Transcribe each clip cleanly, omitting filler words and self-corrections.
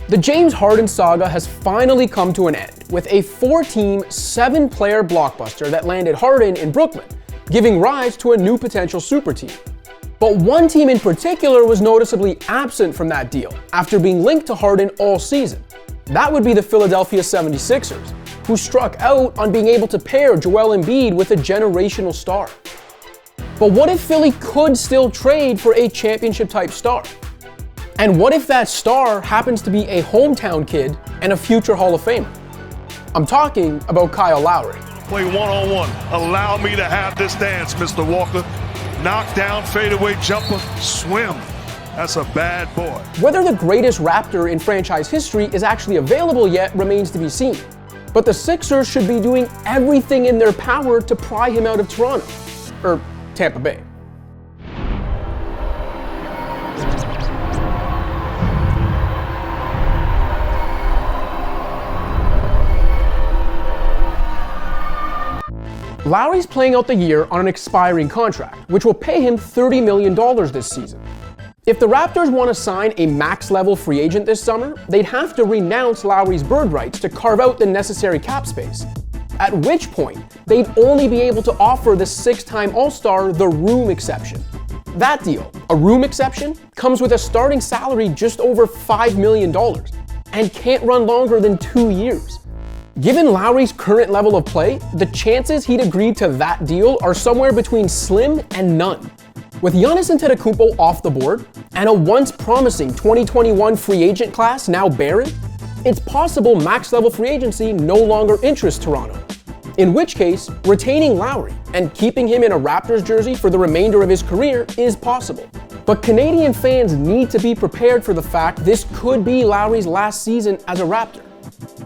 The James Harden saga has finally come to an end with a 4-team, 7-player blockbuster that landed Harden in Brooklyn, giving rise to a new potential super team. But one team in particular was noticeably absent from that deal after being linked to Harden all season. That would be the Philadelphia 76ers, who struck out on being able to pair Joel Embiid with a generational star. But what if Philly could still trade for a championship-type star? And what if that star happens to be a hometown kid and a future Hall of Famer? I'm talking about Kyle Lowry. Play one-on-one. Allow me to have this dance, Mr. Walker. Knock down, fadeaway jumper, swim. That's a bad boy. Whether the greatest Raptor in franchise history is actually available yet remains to be seen. But the Sixers should be doing everything in their power to pry him out of Toronto, or Tampa Bay. Lowry's playing out the year on an expiring contract, which will pay him $30 million this season. If the Raptors want to sign a max-level free agent this summer, they'd have to renounce Lowry's bird rights to carve out the necessary cap space, at which point they'd only be able to offer the 6-time All-Star the room exception. That deal, a room exception, comes with a starting salary just over $5 million and can't run longer than 2 years. Given Lowry's current level of play, the chances he'd agree to that deal are somewhere between slim and none. With Giannis Antetokounmpo off the board, and a once promising 2021 free agent class now barren, it's possible max-level free agency no longer interests Toronto. In which case, retaining Lowry and keeping him in a Raptors jersey for the remainder of his career is possible. But Canadian fans need to be prepared for the fact this could be Lowry's last season as a Raptor.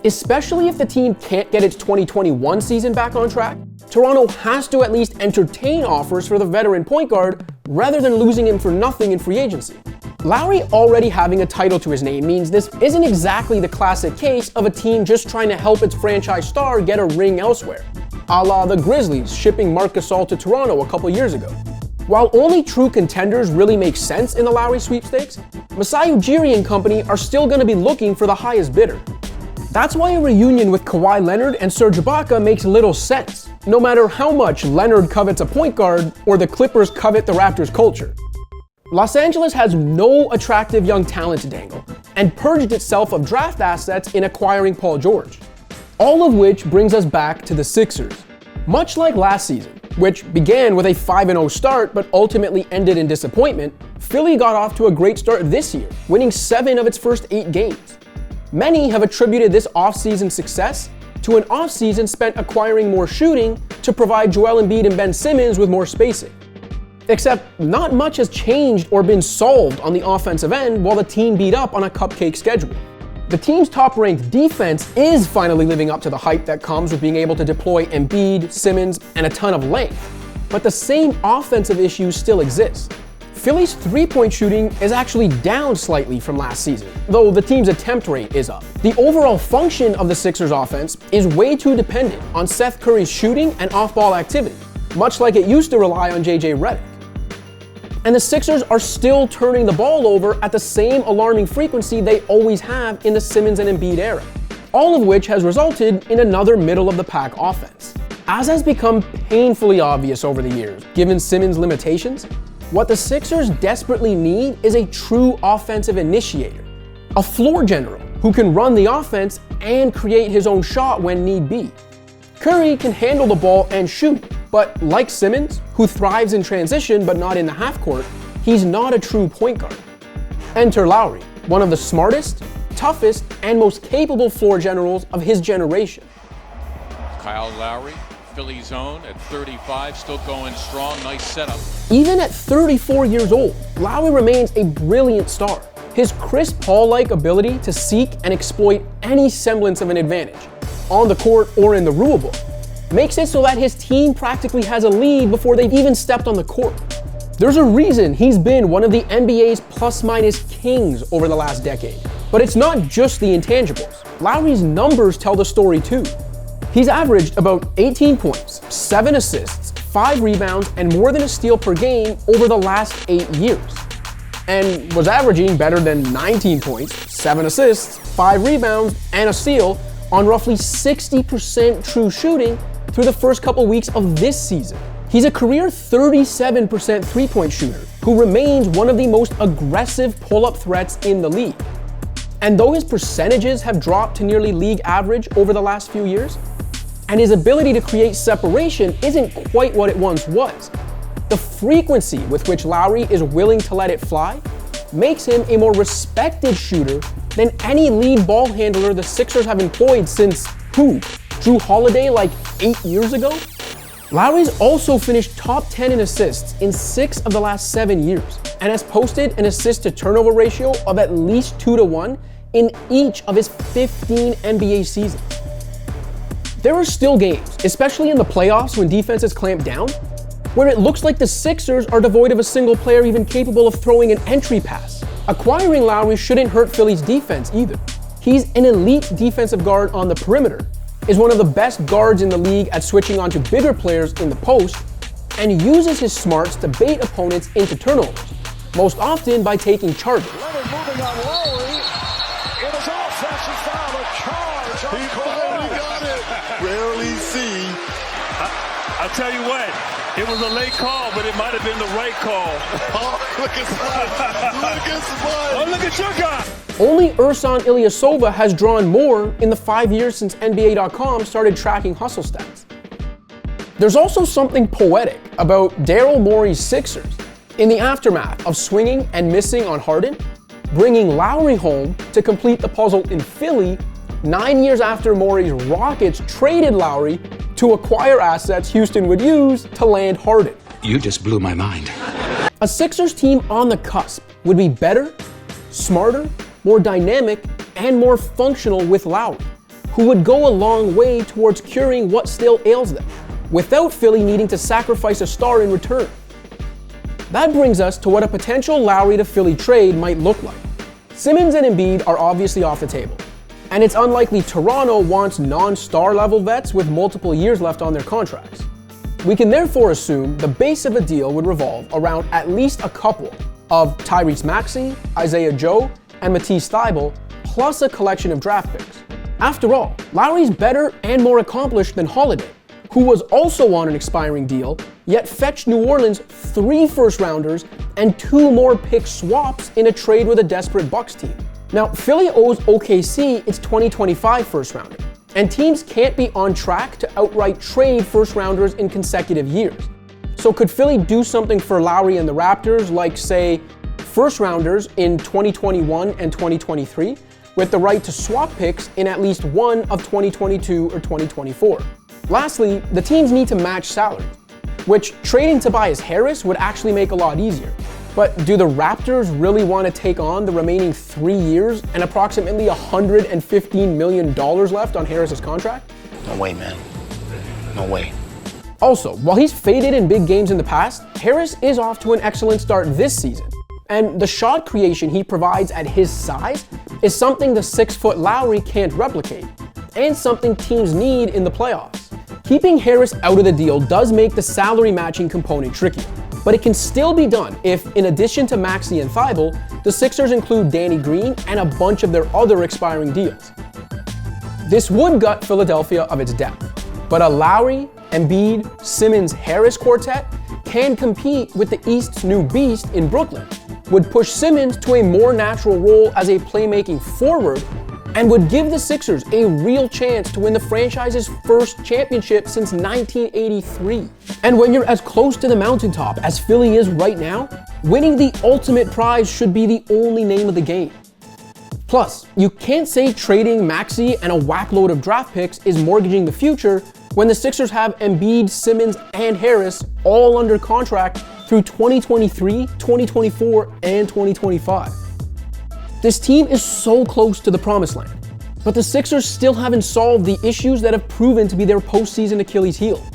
Especially if the team can't get its 2021 season back on track, Toronto has to at least entertain offers for the veteran point guard rather than losing him for nothing in free agency. Lowry already having a title to his name means this isn't exactly the classic case of a team just trying to help its franchise star get a ring elsewhere, a la the Grizzlies shipping Marc Gasol to Toronto a couple years ago. While only true contenders really make sense in the Lowry sweepstakes, Masai Ujiri and company are still going to be looking for the highest bidder. That's why a reunion with Kawhi Leonard and Serge Ibaka makes little sense, no matter how much Leonard covets a point guard or the Clippers covet the Raptors' culture. Los Angeles has no attractive young talent to dangle, and purged itself of draft assets in acquiring Paul George. All of which brings us back to the Sixers. Much like last season, which began with a 5-0 start but ultimately ended in disappointment, Philly got off to a great start this year, winning 7 of its first 8 games. Many have attributed this offseason success to an offseason spent acquiring more shooting to provide Joel Embiid and Ben Simmons with more spacing. Except not much has changed or been solved on the offensive end while the team beat up on a cupcake schedule. The team's top-ranked defense is finally living up to the hype that comes with being able to deploy Embiid, Simmons, and a ton of length, but the same offensive issues still exist. Philly's three-point shooting is actually down slightly from last season, though the team's attempt rate is up. The overall function of the Sixers offense is way too dependent on Seth Curry's shooting and off-ball activity, much like it used to rely on JJ Redick. And the Sixers are still turning the ball over at the same alarming frequency they always have in the Simmons and Embiid era, all of which has resulted in another middle-of-the-pack offense. As has become painfully obvious over the years, given Simmons' limitations, what the Sixers desperately need is a true offensive initiator, a floor general who can run the offense and create his own shot when need be. Curry can handle the ball and shoot, but like Simmons, who thrives in transition but not in the half court, he's not a true point guard. Enter Lowry, one of the smartest, toughest, and most capable floor generals of his generation. Kyle Lowry, Philly's own at 35, still going strong, nice setup. Even at 34 years old, Lowry remains a brilliant star. His Chris Paul-like ability to seek and exploit any semblance of an advantage, on the court or in the rule book, makes it so that his team practically has a lead before they've even stepped on the court. There's a reason he's been one of the NBA's plus-minus kings over the last decade. But it's not just the intangibles. Lowry's numbers tell the story too. He's averaged about 18 points, 7 assists, 5 rebounds, and more than a steal per game over the last 8 years. And was averaging better than 19 points, 7 assists, 5 rebounds, and a steal on roughly 60% true shooting through the first couple weeks of this season. He's a career 37% three-point shooter who remains one of the most aggressive pull-up threats in the league. And though his percentages have dropped to nearly league average over the last few years, and his ability to create separation isn't quite what it once was, the frequency with which Lowry is willing to let it fly makes him a more respected shooter than any lead ball handler the Sixers have employed since, Drew Holiday like 8 years ago? Lowry's also finished top 10 in assists in 6 of the last 7 years, and has posted an assist-to-turnover ratio of at least 2-to-1 in each of his 15 NBA seasons. There are still games, especially in the playoffs when defenses clamp down, where it looks like the Sixers are devoid of a single player even capable of throwing an entry pass. Acquiring Lowry shouldn't hurt Philly's defense either. He's an elite defensive guard on the perimeter, is one of the best guards in the league at switching onto bigger players in the post, and uses his smarts to bait opponents into turnovers, most often by taking charges. Leonard moving on Lowry. It is offensive foul, a charge on He got it. Rarely see. I'll tell you what, it was a late call, but it might have been the right call. Oh, look at Spud. Look at Spud. Oh, look at your guy. Only Ersan Ilyasova has drawn more in the 5 years since NBA.com started tracking hustle stats. There's also something poetic about Daryl Morey's Sixers in the aftermath of swinging and missing on Harden, bringing Lowry home to complete the puzzle in Philly 9 years after Morey's Rockets traded Lowry to acquire assets Houston would use to land Harden. You just blew my mind. A Sixers team on the cusp would be better, smarter, more dynamic, and more functional with Lowry, who would go a long way towards curing what still ails them, without Philly needing to sacrifice a star in return. That brings us to what a potential Lowry to Philly trade might look like. Simmons and Embiid are obviously off the table, and it's unlikely Toronto wants non-star level vets with multiple years left on their contracts. We can therefore assume the base of a deal would revolve around at least a couple of Tyrese Maxey, Isaiah Joe, and Matisse Thybulle, plus a collection of draft picks. After all, Lowry's better and more accomplished than Holiday, who was also on an expiring deal, yet fetched New Orleans 3 first-rounders and 2 more pick swaps in a trade with a desperate Bucks team. Now, Philly owes OKC its 2025 first-rounder, and teams can't be on track to outright trade first-rounders in consecutive years. So could Philly do something for Lowry and the Raptors, like, say, first-rounders in 2021 and 2023, with the right to swap picks in at least one of 2022 or 2024? Lastly, the teams need to match salary, which trading Tobias Harris would actually make a lot easier. But do the Raptors really want to take on the remaining 3 years and approximately $115 million left on Harris's contract? No way, man. No way. Also, while he's faded in big games in the past, Harris is off to an excellent start this season. And the shot creation he provides at his size is something the 6-foot Lowry can't replicate, and something teams need in the playoffs. Keeping Harris out of the deal does make the salary matching component tricky, but it can still be done if, in addition to Maxey and Thybulle, the Sixers include Danny Green and a bunch of their other expiring deals. This would gut Philadelphia of its depth, but a Lowry, Embiid, Simmons, Harris quartet can compete with the East's new beast in Brooklyn, would push Simmons to a more natural role as a playmaking forward, and would give the Sixers a real chance to win the franchise's first championship since 1983. And when you're as close to the mountaintop as Philly is right now, winning the ultimate prize should be the only name of the game. Plus, you can't say trading Maxey and a whackload of draft picks is mortgaging the future when the Sixers have Embiid, Simmons, and Harris all under contract through 2023, 2024, and 2025. This team is so close to the promised land, but the Sixers still haven't solved the issues that have proven to be their postseason Achilles heel.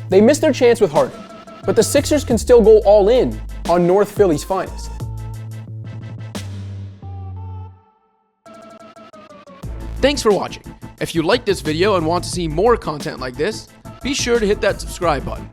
They missed their chance with Harden, but the Sixers can still go all in on North Philly's finest. Thanks for watching. If you liked this video and want to see more content like this, be sure to hit that subscribe button.